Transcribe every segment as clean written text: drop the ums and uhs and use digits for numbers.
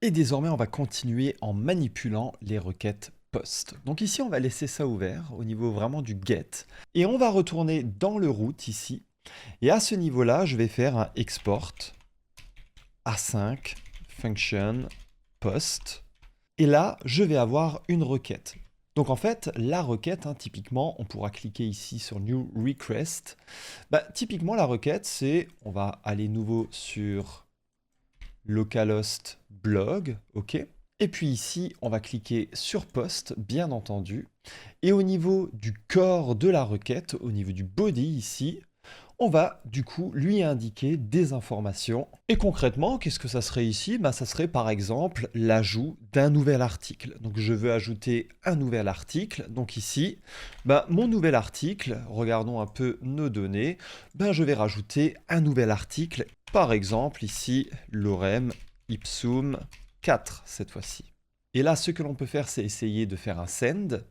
Et désormais, on va continuer en manipulant les requêtes post. Donc ici, on va laisser ça ouvert au niveau vraiment du get. Et on va retourner dans le root ici. Et à ce niveau-là, je vais faire un export A5 function post. Et là, je vais avoir une requête. Donc en fait, la requête, typiquement, on pourra cliquer ici sur New Request. Typiquement, la requête, c'est, on va aller nouveau sur localhost blog, ok. Et puis ici, on va cliquer sur post, bien entendu. Et au niveau du corps de la requête, au niveau du body ici, on va du coup lui indiquer des informations. Et concrètement, qu'est-ce que ça serait ici? Ça serait par exemple l'ajout d'un nouvel article. Donc je veux ajouter un nouvel article. Donc ici, mon nouvel article, regardons un peu nos données, je vais rajouter un nouvel article. Par exemple ici, lorem ipsum 4 cette fois-ci. Et là, ce que l'on peut faire, c'est essayer de faire un send.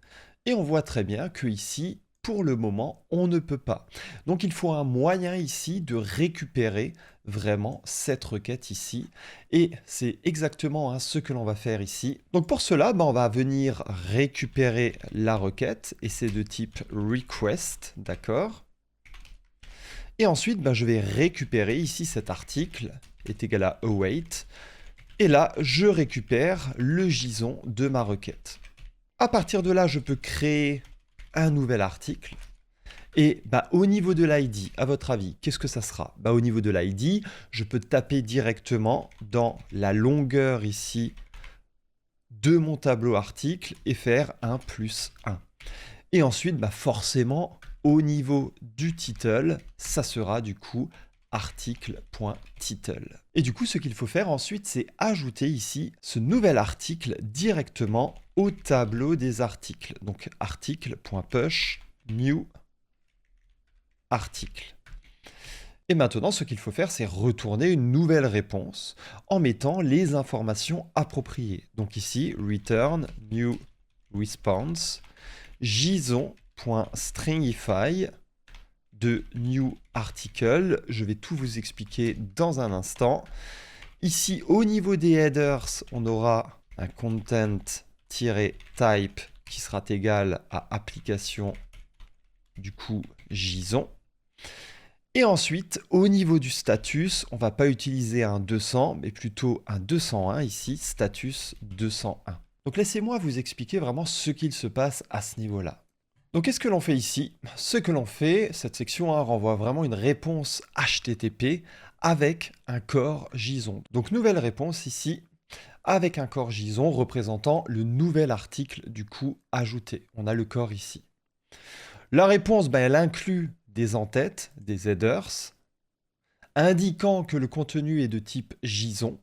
Et on voit très bien que ici, pour le moment, on ne peut pas. Donc il faut un moyen ici de récupérer vraiment cette requête ici. Et c'est exactement ce que l'on va faire ici. Donc pour cela, on va venir récupérer la requête et c'est de type request, d'accord? Et ensuite, je vais récupérer ici cet article est égal à await. Et là, je récupère le JSON de ma requête. À partir de là, je peux créer un nouvel article. Et au niveau de l'ID, à votre avis, qu'est-ce que ça sera? Au niveau de l'ID, je peux taper directement dans la longueur ici de mon tableau article et faire un plus 1. Et ensuite, forcément, au niveau du title, ça sera du coup article.title. Et du coup, ce qu'il faut faire ensuite, c'est ajouter ici ce nouvel article directement au tableau des articles. Donc article.push new article. Et maintenant, ce qu'il faut faire, c'est retourner une nouvelle réponse en mettant les informations appropriées. Donc ici, return new response, json.stringify de new article. Je vais tout vous expliquer dans un instant. Ici, au niveau des headers, on aura un content-type qui sera égal à application du coup JSON. Et ensuite, au niveau du status, on ne va pas utiliser un 200, mais plutôt un 201 ici, status 201. Donc laissez-moi vous expliquer vraiment ce qu'il se passe à ce niveau-là. Donc qu'est-ce que l'on fait ici? Ce que l'on fait, cette section renvoie vraiment une réponse HTTP avec un corps JSON. Donc nouvelle réponse ici, avec un corps JSON représentant le nouvel article du coup ajouté. On a le corps ici. La réponse, elle inclut des en-têtes, des headers, indiquant que le contenu est de type JSON.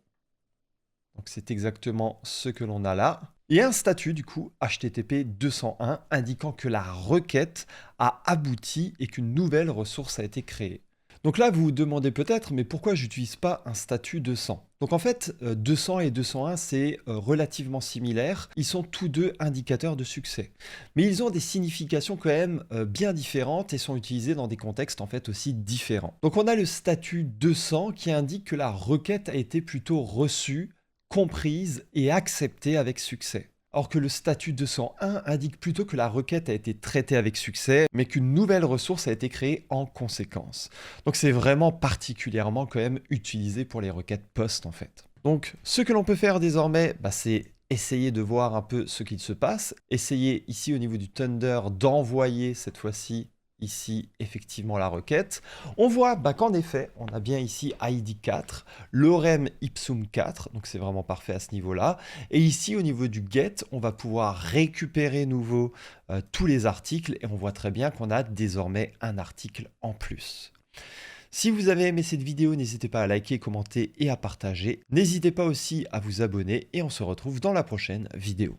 Donc c'est exactement ce que l'on a là. Et un statut du coup HTTP 201 indiquant que la requête a abouti et qu'une nouvelle ressource a été créée. Donc là, vous vous demandez peut-être, mais pourquoi j'utilise pas un statut 200? Donc en fait, 200 et 201, c'est relativement similaire. Ils sont tous deux indicateurs de succès. Mais ils ont des significations quand même bien différentes et sont utilisés dans des contextes en fait aussi différents. Donc on a le statut 200 qui indique que la requête a été plutôt reçue, comprise et acceptée avec succès. Alors que le statut 201 indique plutôt que la requête a été traitée avec succès, mais qu'une nouvelle ressource a été créée en conséquence. Donc c'est vraiment particulièrement quand même utilisé pour les requêtes POST en fait. Donc ce que l'on peut faire désormais, c'est essayer de voir un peu ce qu'il se passe, essayer ici au niveau du Thunder d'envoyer cette fois-ci ici effectivement la requête. On voit qu'en effet, on a bien ici ID 4, lorem ipsum 4, donc c'est vraiment parfait à ce niveau-là. Et ici au niveau du get, on va pouvoir récupérer nouveau tous les articles et on voit très bien qu'on a désormais un article en plus. Si vous avez aimé cette vidéo, n'hésitez pas à liker, commenter et à partager. N'hésitez pas aussi à vous abonner et on se retrouve dans la prochaine vidéo.